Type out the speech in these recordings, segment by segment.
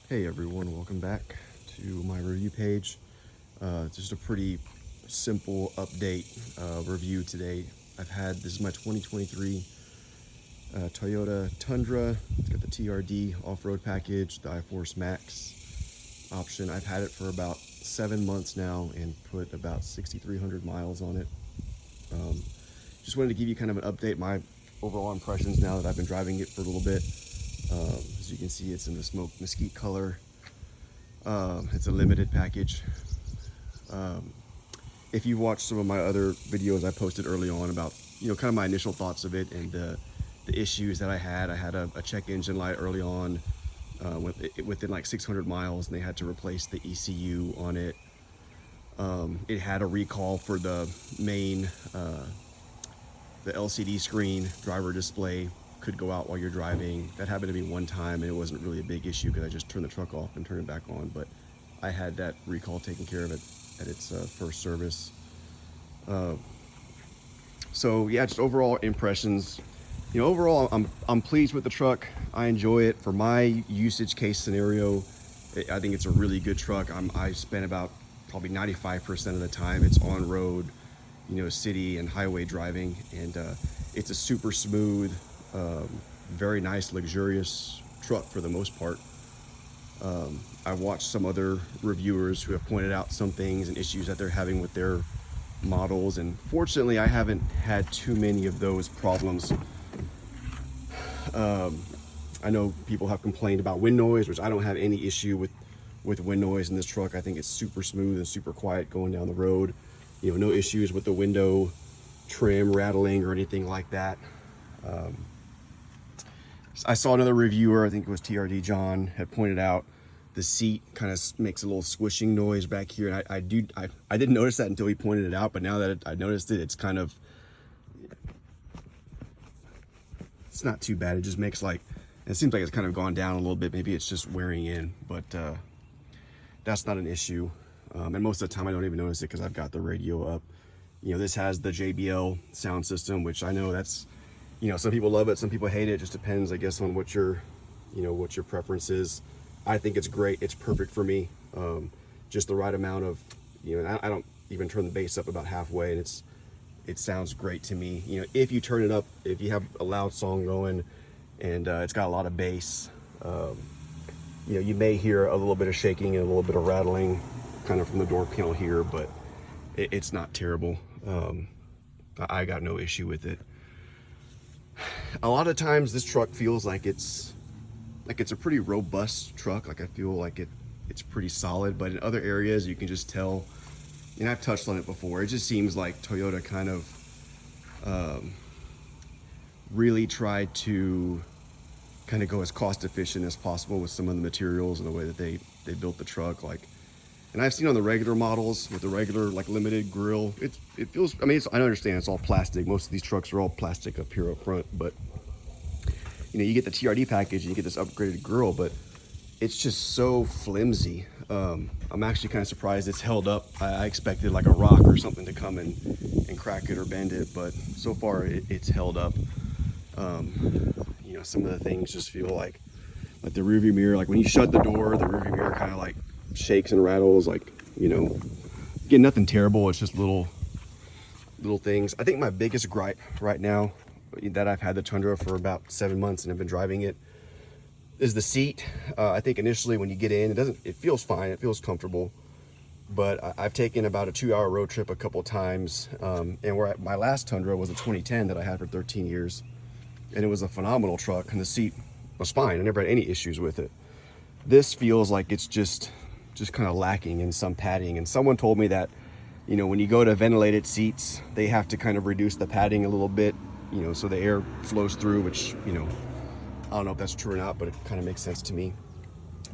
Hey everyone, welcome back to my review page. Just a pretty simple update review today. This is my 2023 Toyota Tundra. It's got the TRD off-road package, the iForce Max option. I've had it for about 7 months now and put about 6,300 miles on it. Just wanted to give you kind of an update, my overall impressions now that I've been driving it for a little bit. As you can see, it's in the smoke mesquite color. It's a limited package. If you watched some of my other videos I posted early on about, kind of my initial thoughts of it and the issues that I had a check engine light early on within like 600 miles, and they had to replace the ECU on it. It had a recall for the main, the LCD screen driver display could go out while you're driving. That happened to me one time, and it wasn't really a big issue because I just turned the truck off and turned it back on, but I had that recall taken care of at its first service. So yeah, just overall impressions. Overall, I'm pleased with the truck. I enjoy it. For my usage case scenario, I think it's a really good truck. I spent about probably 95% of the time it's on road, city and highway driving, and it's a super smooth, very nice, luxurious truck for the most part. I watched some other reviewers who have pointed out some things and issues that they're having with their models, and fortunately I haven't had too many of those problems. I know people have complained about wind noise, which I don't have any issue with wind noise in this truck. I think it's super smooth and super quiet going down the road. No issues with the window trim rattling or anything like that. I saw another reviewer, I think it was TRD John, had pointed out the seat kind of makes a little squishing noise back here. And I didn't notice that until he pointed it out, but now that I noticed it, it's not too bad. It just makes it seems like it's kind of gone down a little bit. Maybe it's just wearing in, but that's not an issue. And most of the time I don't even notice it because I've got the radio up. This has the JBL sound system, which I know that's, some people love it, some people hate it. It just depends, I guess, on what your preference is. I think it's great. It's perfect for me. Just the right amount of, and I don't even turn the bass up about halfway, and it sounds great to me. If you turn it up, if you have a loud song going and it's got a lot of bass, you may hear a little bit of shaking and a little bit of rattling kind of from the door panel here, but it's not terrible. I got no issue with it. A lot of times this truck feels like it's a pretty robust truck. I feel like it's pretty solid, but in other areas you can just tell, and I've touched on it before, it just seems like Toyota kind of really tried to kind of go as cost efficient as possible with some of the materials and the way that they built the truck. And I've seen on the regular models with the regular limited grille, it feels, I understand it's all plastic. Most of these trucks are all plastic up here up front, but you get the TRD package and you get this upgraded grille, but it's just so flimsy. I'm actually kind of surprised it's held up. I expected like a rock or something to come and crack it or bend it, but so far it's held up. Some of the things just feel like the rearview mirror, when you shut the door, the rearview mirror kind of shakes and rattles, again, nothing terrible. It's just little things. I think my biggest gripe right now, that I've had the Tundra for about 7 months and I've been driving it, is the seat. I think initially when you get in, it feels fine, it feels comfortable, but I've taken about a 2-hour road trip a couple times, and my last Tundra was a 2010 that I had for 13 years, and it was a phenomenal truck, and the seat was fine. I never had any issues with it. This feels like it's just kind of lacking in some padding, and someone told me that when you go to ventilated seats, they have to kind of reduce the padding a little bit, so the air flows through, which I don't know if that's true or not, but it kind of makes sense to me.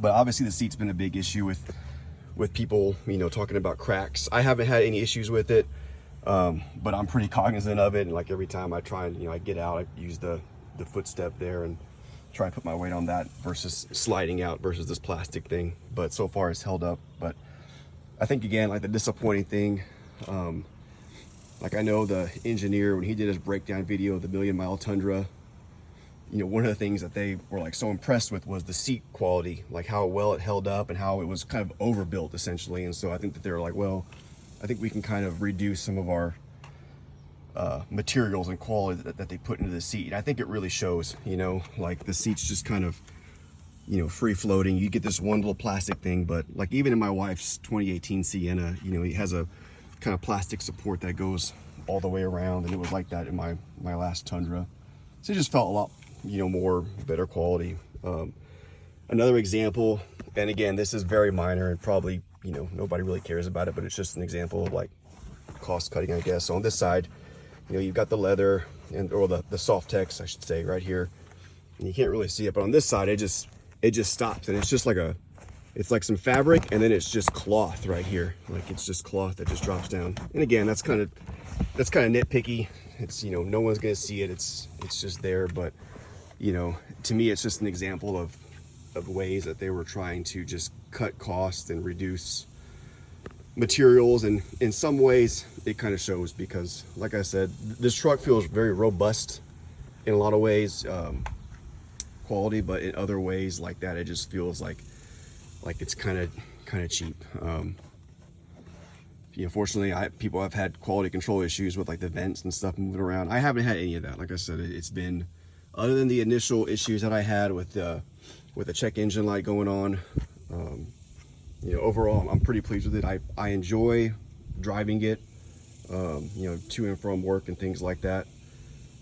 But obviously the seat's been a big issue with people talking about cracks. I haven't had any issues with it, but I'm pretty cognizant of it, and every time I try and I get out, I use the footstep there and try and put my weight on that versus sliding out versus this plastic thing. But so far it's held up. But I think, again, the disappointing thing, I know the engineer, when he did his breakdown video of the 1,000,000 Mile Tundra, you know, one of the things that they were like so impressed with was the seat quality, like how well it held up and how it was kind of overbuilt essentially. And so I think that they were like, well, I think we can kind of reduce some of our materials and quality that they put into the seat. And I think it really shows, you know, like the seat's just kind of, you know, free floating. You get this one little plastic thing, but like even in my wife's 2018 Sienna, you know, it has a kind of plastic support that goes all the way around, and it was like that in my last Tundra. So it just felt a lot, you know, more better quality. Another example, and again, this is very minor and probably, you know, nobody really cares about it, but it's just an example of like cost cutting, I guess. So on this side, you know, you've got the leather or the soft text, I should say, right here, and you can't really see it, but on this side, it just stops, and it's just like it's like some fabric, and then it's just cloth right here. Like it's just cloth that just drops down. And again, that's kind of nitpicky. It's, you know, no one's gonna see it. It's just there, but you know, to me, it's just an example of ways that they were trying to just cut costs and reduce materials. And in some ways it kind of shows, because like I said, this truck feels very robust in a lot of ways, quality, but in other ways like that, it just feels like it's kind of cheap. You know, fortunately, people have had quality control issues with like the vents and stuff moving around. I haven't had any of that. Like I said, it's been, other than the initial issues that I had with the check engine light going on, you know, overall I'm pretty pleased with it. I enjoy driving it, you know, to and from work and things like that.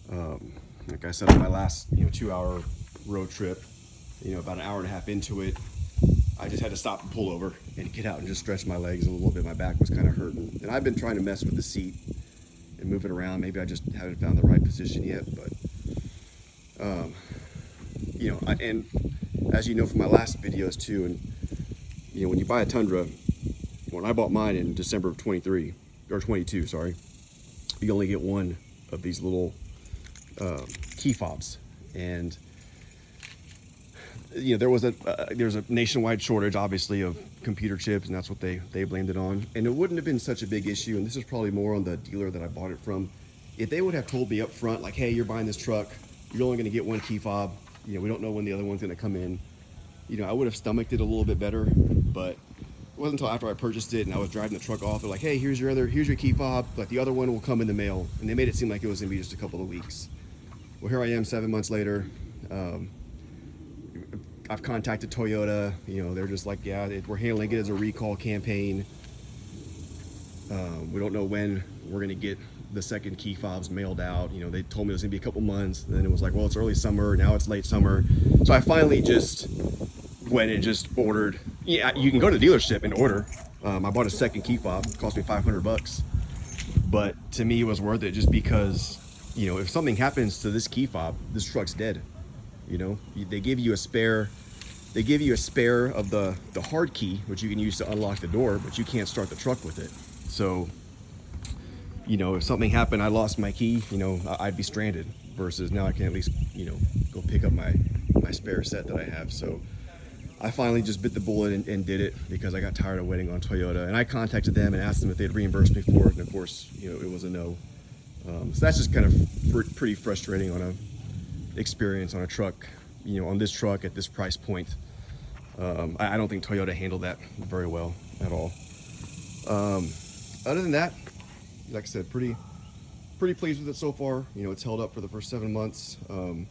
Like I said, on my last, you know, 2-hour road trip, you know, about an hour and a half into it, I just had to stop and pull over and get out and just stretch my legs a little bit. My back was kind of hurting, and I've been trying to mess with the seat and move it around. Maybe I just haven't found the right position yet, but you know, and as you know from my last videos too, and you know, when you buy a Tundra, when I bought mine in December of 23 or 22, sorry, you only get one of these little key fobs. And you know, there was a nationwide shortage, obviously, of computer chips, and that's what they blamed it on. And it wouldn't have been such a big issue, and this is probably more on the dealer that I bought it from, if they would have told me up front, like, hey, you're buying this truck, you're only going to get one key fob, you know, we don't know when the other one's going to come in. You know, I would have stomached it a little bit better. But it wasn't until after I purchased it and I was driving the truck off, they're like, hey, here's your key fob, like the other one will come in the mail. And they made it seem like it was going to be just a couple of weeks. Well, here I am 7 months later. I've contacted Toyota, you know, they're just like, yeah, we're handling it as a recall campaign. We don't know when we're going to get the second key fobs mailed out. You know, they told me it was going to be a couple months. And then it was like, well, it's early summer. Now it's late summer. So I finally just went and just ordered. Yeah, you can go to the dealership and order. I bought a second key fob. It cost me $500. But to me, it was worth it just because, you know, if something happens to this key fob, this truck's dead. You know, they give you a spare. They give you a spare of the hard key, which you can use to unlock the door, but you can't start the truck with it. So, you know, if something happened, I lost my key, you know, I'd be stranded, versus now I can at least, you know, go pick up my spare set that I have. So I finally just bit the bullet and did it, because I got tired of waiting on Toyota. And I contacted them and asked them if they'd reimburse me for it. And of course, you know, it was a no. So that's just kind of pretty frustrating on a experience on a truck, you know, on this truck at this price point. I don't think Toyota handled that very well at all. Other than that, like I said, pretty pleased with it so far. You know, it's held up for the first 7 months. I'm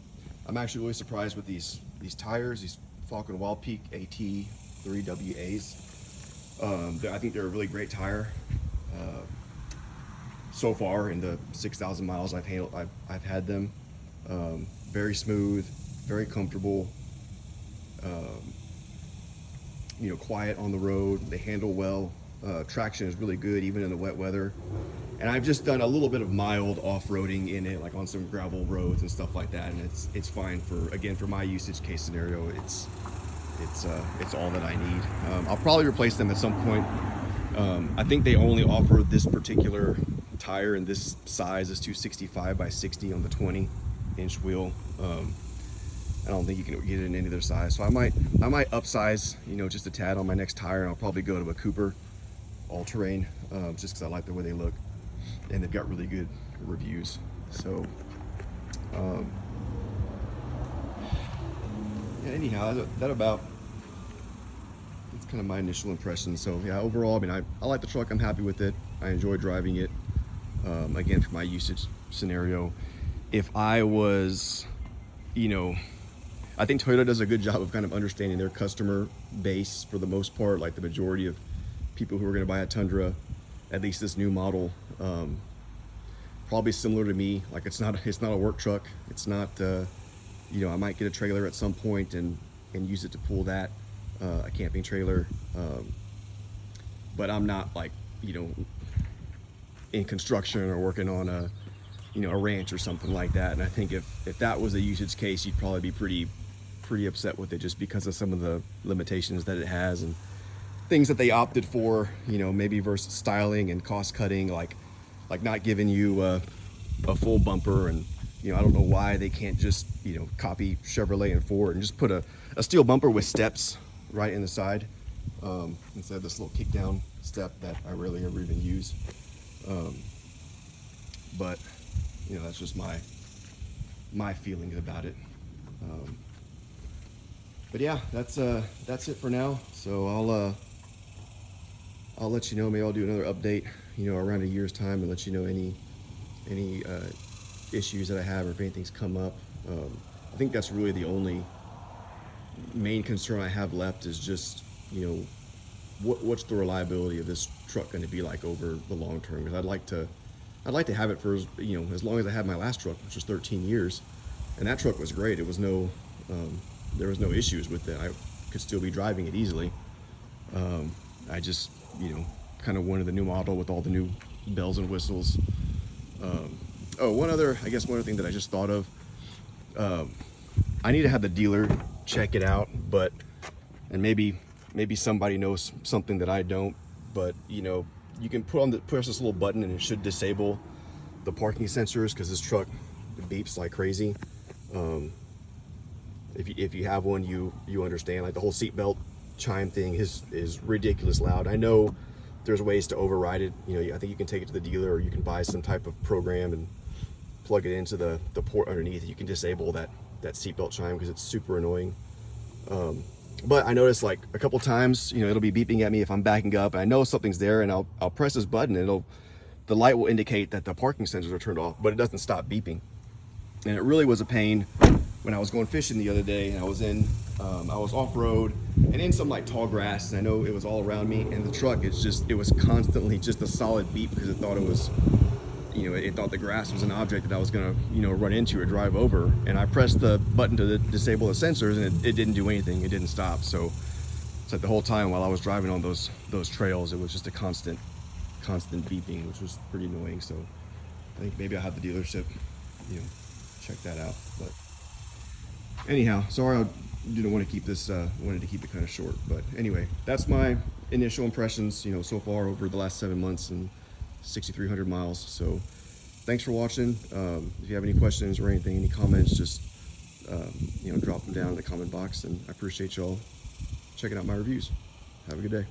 actually really surprised with these tires, these Falcon Wild Peak AT 3WAs. I think they're a really great tire. So far in the 6,000 miles I've had them. Very smooth, very comfortable. You know, quiet on the road. They handle well. Traction is really good even in the wet weather. And I've just done a little bit of mild off-roading in it, like on some gravel roads and stuff like that. And it's fine for my usage case scenario. It's all that I need. I'll probably replace them at some point. I think they only offer this particular tire in this size, is 265 by 60 on the 20-inch wheel. I don't think you can get it in any other size. So I might upsize, you know, just a tad on my next tire, and I'll probably go to a Cooper all-terrain, just because I like the way they look, and they've got really good reviews. So yeah, anyhow, that's kind of my initial impression. So yeah, overall, I mean, I like the truck. I'm happy with it. I enjoy driving it. Again, for my usage scenario, if I was, you know, I think Toyota does a good job of kind of understanding their customer base for the most part. Like the majority of people who are going to buy a Tundra, at least this new model, probably similar to me. Like it's not a work truck. It's not, you know, I might get a trailer at some point and use it to pull that, a camping trailer. But I'm not like, you know, in construction or working on a, you know, a ranch or something like that. And I think if that was a usage case, you'd probably be pretty upset with it, just because of some of the limitations that it has and things that they opted for, you know, maybe versus styling and cost cutting, like not giving you a full bumper. And, you know, I don't know why they can't just, you know, copy Chevrolet and Ford and just put a steel bumper with steps right in the side, instead of this little kick down step that I rarely ever even use. But you know, that's just my feelings about it. But yeah, that's it for now. So I'll let you know. Maybe I'll do another update, you know, around a year's time, and let you know any issues that I have, or if anything's come up. I think that's really the only main concern I have left, is just, you know, what's the reliability of this truck going to be like over the long term? Because I'd like to have it for, you know, as long as I had my last truck, which was 13 years, and that truck was great. It was there was no issues with it. I could still be driving it easily. I just, you know, kind of wanted the new model with all the new bells and whistles. Oh, one other thing that I just thought of. I need to have the dealer check it out, and maybe somebody knows something that I don't, but you know, you can press this little button and it should disable the parking sensors, because this truck beeps like crazy. If you have one, you understand, like the whole seatbelt chime thing is ridiculous loud. I know there's ways to override it. You know, I think you can take it to the dealer, or you can buy some type of program and plug it into the port underneath. You can disable that seatbelt chime, because it's super annoying. But I noticed, like, a couple times, you know, it'll be beeping at me if I'm backing up, and I know something's there, and I'll press this button, and the light will indicate that the parking sensors are turned off, but it doesn't stop beeping. And it really was a pain when I was going fishing the other day, and I was off-road and in some like tall grass, and I know it was all around me, and the truck it was constantly just a solid beep, because it thought it was, you know, it thought the grass was an object that I was gonna, you know, run into or drive over. And I pressed the button to disable the sensors, and it didn't do anything. It didn't stop. So it's like the whole time while I was driving on those trails, it was just a constant beeping, which was pretty annoying. So I think maybe I'll have the dealership, you know, check that out. But anyhow, sorry, I didn't want to keep this, wanted to keep it kind of short. But anyway, that's my initial impressions, you know, so far over the last 7 months and 6,300 miles. So thanks for watching. If you have any questions or anything, any comments, just you know, drop them down in the comment box, and I appreciate y'all checking out my reviews. Have a good day.